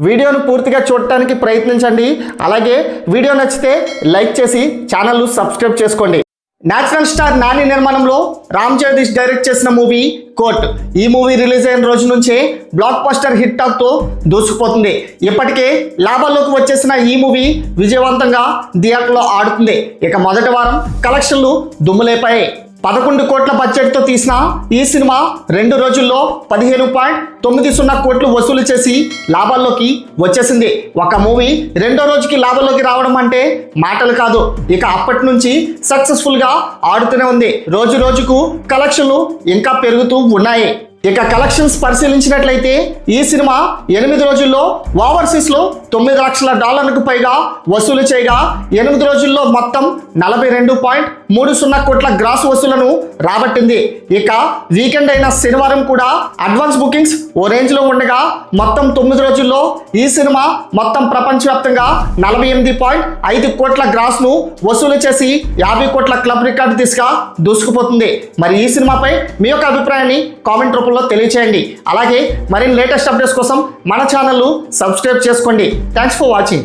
వీడియోను పూర్తిగా చూడటానికి ప్రయత్నించండి. అలాగే వీడియో నచ్చితే లైక్ చేసి ఛానల్ సబ్స్క్రైబ్ చేసుకోండి. నేషనల్ స్టార్ నాని నిర్మాణంలో రామ్ జగదీష్ డైరెక్ట్ చేసిన మూవీ కోర్ట్. ఈ మూవీ రిలీజ్ అయిన రోజు నుంచే బ్లాక్ బస్టర్ హిట్ టాక్తో దూసుకుపోతుంది. ఇప్పటికే లాభాల్లోకి వచ్చేసిన ఈ మూవీ విజయవంతంగా థియేటర్లో ఆడుతుంది. ఇక మొదటి వారం కలెక్షన్లు దుమ్ములేపాయి. 11 కోట్ల బడ్జెట్తో తీసిన ఈ సినిమా 2 రోజుల్లో 15.90 కోట్లు వసూలు చేసి లాభాల్లోకి వచ్చేసింది. ఒక మూవీ రెండో రోజుకి లాభాల్లోకి రావడం అంటే మాటలు కాదు. ఇక అప్పటి నుంచి సక్సెస్ఫుల్గా ఆడుతూనే ఉంది. రోజు రోజుకు కలెక్షన్లు ఇంకా పెరుగుతూ ఉన్నాయి. ఇక కలెక్షన్స్ పరిశీలించినట్లయితే ఈ సినిమా 8 రోజుల్లో ఓవర్సీస్లో $9 లక్షల పైగా వసూలు చేయగా 8 రోజుల్లో మొత్తం 42.30 కోట్ల గ్రాస్ వసూలను రాబట్టింది. ఇక వీకెండ్ అయిన శనివారం కూడా అడ్వాన్స్ బుకింగ్స్ ఓ రేంజ్లో ఉండగా మొత్తం 9 రోజుల్లో ఈ సినిమా మొత్తం ప్రపంచవ్యాప్తంగా 48.5 కోట్ల గ్రాస్ను వసూలు చేసి 50 కోట్ల క్లబ్ రికార్డు దిశగా దూసుకుపోతుంది. మరి ఈ సినిమాపై మీ యొక్క అభిప్రాయాన్ని కామెంట్ రూపంలో తెలియచేయండి. అలాగే మరిన్ని లేటెస్ట్ అప్డేట్స్ కోసం మన ఛానల్ సబ్స్క్రైబ్ చేసుకోండి. Thanks for watching.